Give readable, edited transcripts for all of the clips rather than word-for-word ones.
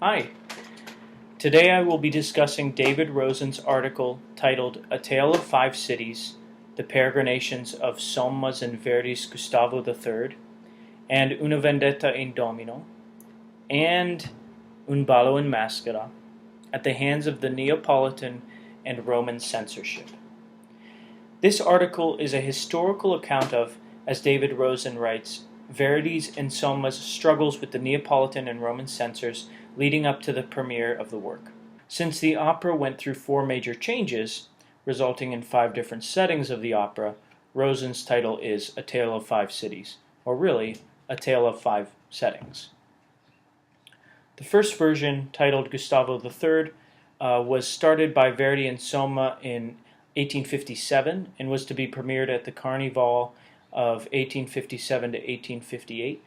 Hi. Today I will be discussing David Rosen's article titled A Tale of Five Cities, The Peregrinations of Somma's and Verdi's Gustavo III, and Una Vendetta in Domino, and Un Ballo in Maschera, at the hands of the Neapolitan and Roman censorship. This article is a historical account of, as David Rosen writes, Verdi's and Somma's struggles with the Neapolitan and Roman censors leading up to the premiere of the work. Since the opera went through four major changes, resulting in five different settings of the opera, Rosen's title is A Tale of Five Cities, or really, A Tale of Five Settings. The first version, titled Gustavo III, was started by Verdi and Somma in 1857 and was to be premiered at the Carnival of 1857 to 1858.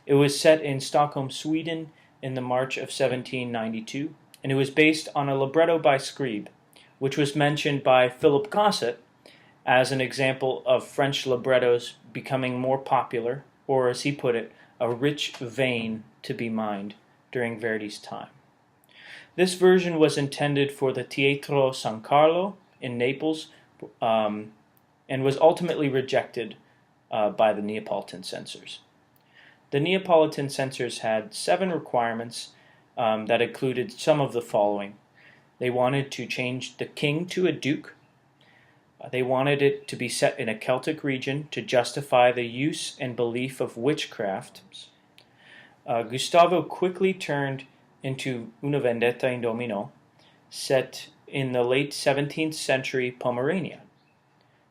It was set in Stockholm, Sweden in the March of 1792, and it was based on a libretto by Scribe, which was mentioned by Philip Gossett as an example of French librettos becoming more popular, or as he put it, a rich vein to be mined during Verdi's time. This version was intended for the Teatro San Carlo in Naples and was ultimately rejected by the Neapolitan censors. The Neapolitan censors had 7 requirements that included some of the following. They wanted to change the king to a duke. They wanted it to be set in a Celtic region to justify the use and belief of witchcraft. Gustavo quickly turned into Una Vendetta in Domino, set in the late 17th century Pomerania.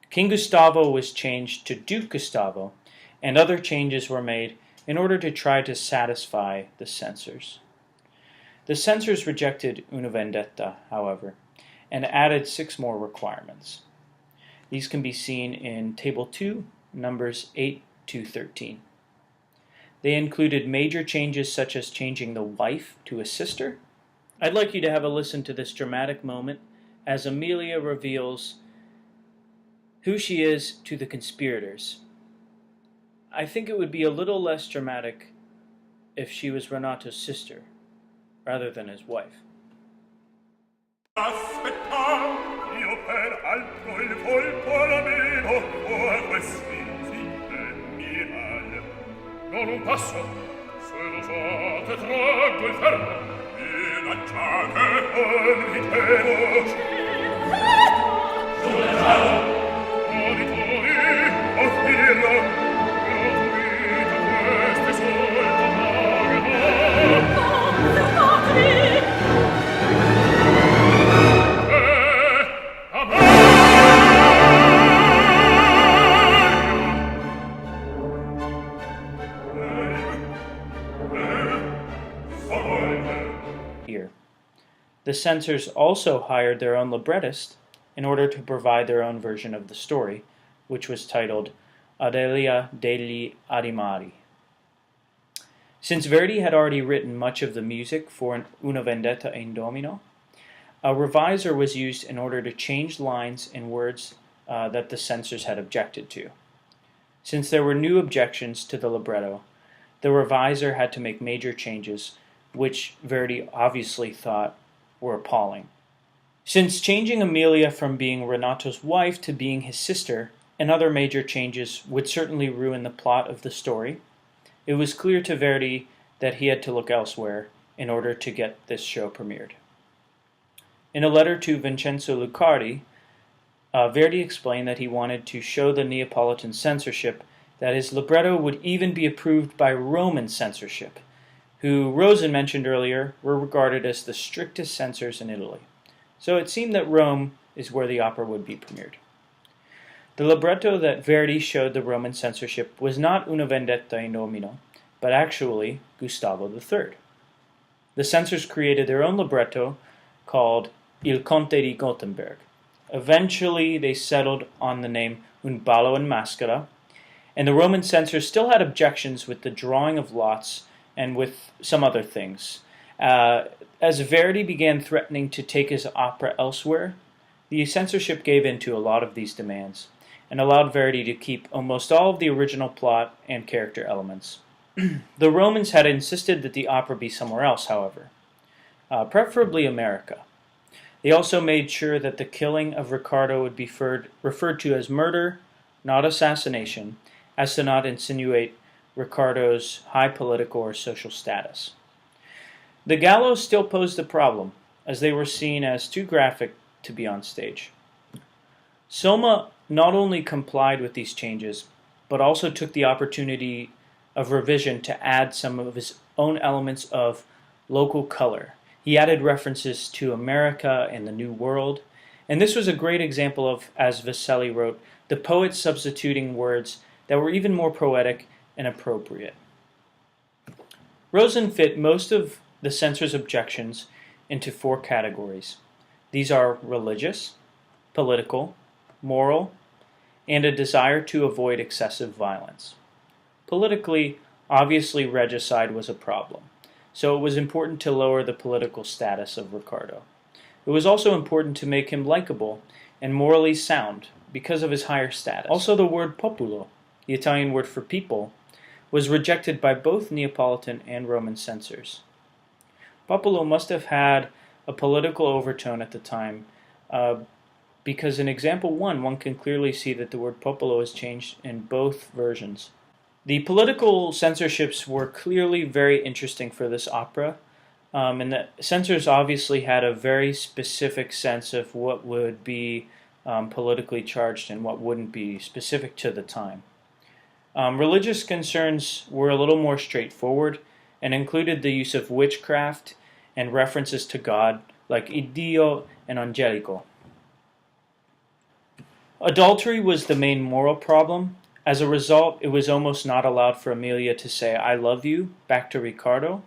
King Gustavo was changed to Duke Gustavo, and other changes were made in order to try to satisfy the censors. The censors rejected Una Vendetta, however, and added 6 more requirements. These can be seen in Table 2, numbers 8 to 13. They included major changes such as changing the wife to a sister. I'd like you to have a listen to this dramatic moment as Amelia reveals who she is to the conspirators. I think it would be a little less dramatic if she was Renato's sister, rather than his wife. Non un passo, sono già te traggo il fermo, minacciate al ritero. Sulle ciao! Auditori, offrirlo, gratuito queste solta pagherò. The censors also hired their own librettist in order to provide their own version of the story, which was titled Adelia degli Adimari. Since Verdi had already written much of the music for Una Vendetta in Domino, a reviser was used in order to change lines and words that the censors had objected to. Since there were new objections to the libretto, the reviser had to make major changes, which Verdi obviously thought were appalling. Since changing Amelia from being Renato's wife to being his sister and other major changes would certainly ruin the plot of the story, it was clear to Verdi that he had to look elsewhere in order to get this show premiered. In a letter to Vincenzo Lucardi, Verdi explained that he wanted to show the Neapolitan censorship that his libretto would even be approved by Roman censorship, who Rosen mentioned earlier were regarded as the strictest censors in Italy. So it seemed that Rome is where the opera would be premiered. The libretto that Verdi showed the Roman censorship was not Una Vendetta in Domino, but actually Gustavo III. The censors created their own libretto called Il Conte di Gothenburg. Eventually they settled on the name Un Ballo in Maschera, and the Roman censors still had objections with the drawing of lots and with some other things. As Verdi began threatening to take his opera elsewhere, the censorship gave in to a lot of these demands, and allowed Verdi to keep almost all of the original plot and character elements. The Romans had insisted that the opera be somewhere else, however. preferably America. They also made sure that the killing of Ricardo would be referred to as murder, not assassination, as to not insinuate Ricardo's high political or social status. The gallows still posed a problem, as they were seen as too graphic to be on stage. Soma not only complied with these changes, but also took the opportunity of revision to add some of his own elements of local color. He added references to America and the New World, and this was a great example of, as Vasselli wrote, the poet substituting words that were even more poetic and appropriate. Rosen fit most of the censor's objections into 4 categories. These are religious, political, moral, and a desire to avoid excessive violence. Politically, obviously regicide was a problem, so it was important to lower the political status of Ricardo. It was also important to make him likable and morally sound because of his higher status. Also, the word populo, the Italian word for people, was rejected by both Neapolitan and Roman censors. Populo must have had a political overtone at the time, because in example 1, one can clearly see that the word popolo is changed in both versions. The political censorships were clearly very interesting for this opera, and the censors obviously had a very specific sense of what would be politically charged and what wouldn't be, specific to the time. Religious concerns were a little more straightforward and included the use of witchcraft and references to God, like Iddio and Angelico. Adultery was the main moral problem. As a result, it was almost not allowed for Emilia to say, "I love you," back to Ricardo,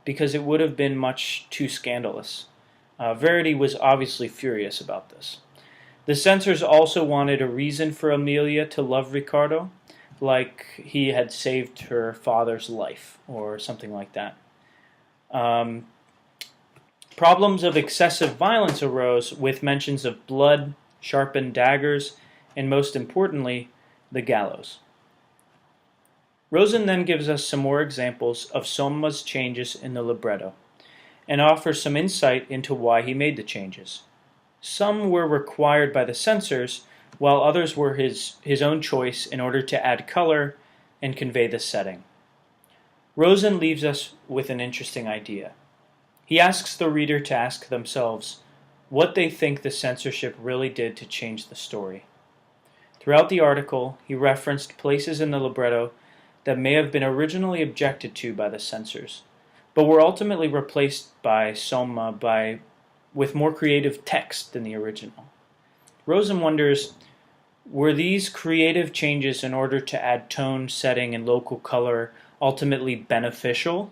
because it would have been much too scandalous. Verdi was obviously furious about this. The censors also wanted a reason for Emilia to love Ricardo, like he had saved her father's life, or something like that. Problems of excessive violence arose with mentions of blood, sharpened daggers, and most importantly, the gallows. Rosen then gives us some more examples of Somma's changes in the libretto, and offers some insight into why he made the changes. Some were required by the censors, while others were his own choice in order to add color and convey the setting. Rosen leaves us with an interesting idea. He asks the reader to ask themselves what they think the censorship really did to change the story. Throughout the article, he referenced places in the libretto that may have been originally objected to by the censors, but were ultimately replaced by Somma with more creative text than the original. Rosen wonders, were these creative changes in order to add tone, setting, and local color ultimately beneficial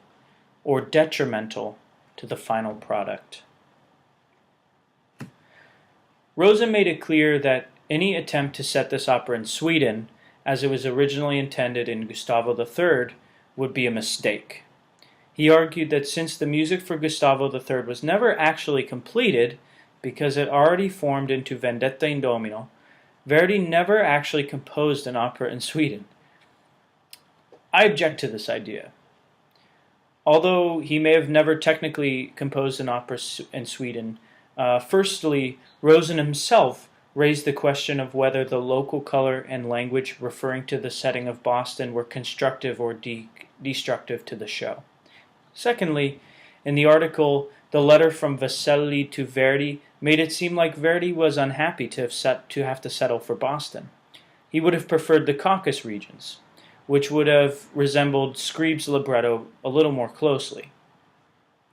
or detrimental to the final product? Rosen made it clear that any attempt to set this opera in Sweden, as it was originally intended in Gustavo III, would be a mistake. He argued that since the music for Gustavo III was never actually completed, because it already formed into Vendetta in Domino, Verdi never actually composed an opera in Sweden. I object to this idea. Although he may have never technically composed an opera in Sweden, firstly, Rosen himself raised the question of whether the local color and language referring to the setting of Boston were constructive or destructive to the show. Secondly, in the article, the letter from Vasselli to Verdi made it seem like Verdi was unhappy to have to settle for Boston. He would have preferred the Caucasus regions, which would have resembled Scribe's libretto a little more closely.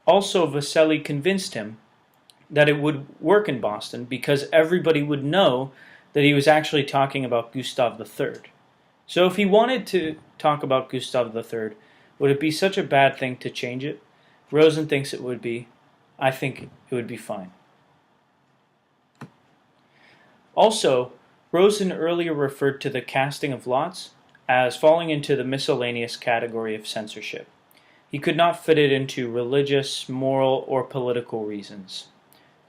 Also, Vasselli convinced him that it would work in Boston because everybody would know that he was actually talking about Gustav III. So if he wanted to talk about Gustav III, would it be such a bad thing to change it? Rosen thinks it would be. I think it would be fine. Also, Rosen earlier referred to the casting of lots as falling into the miscellaneous category of censorship. He could not fit it into religious, moral, or political reasons.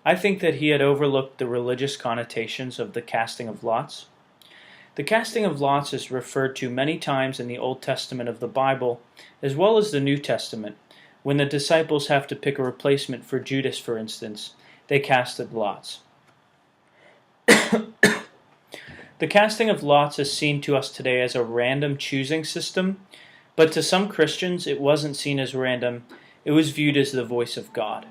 I think that he had overlooked the religious connotations of the casting of lots. The casting of lots is referred to many times in the Old Testament of the Bible, as well as the New Testament, When the disciples have to pick a replacement for Judas, for instance, they casted lots. The casting of lots is seen to us today as a random choosing system, but to some Christians it wasn't seen as random, it was viewed as the voice of God.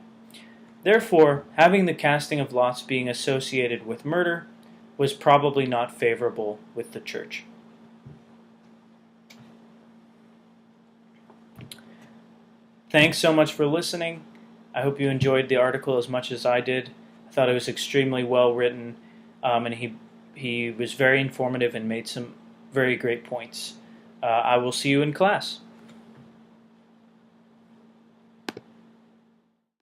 Therefore, having the casting of lots being associated with murder was probably not favorable with the church. Thanks so much for listening. I hope you enjoyed the article as much as I did. I thought it was extremely well written, and he was very informative and made some very great points. I will see you in class.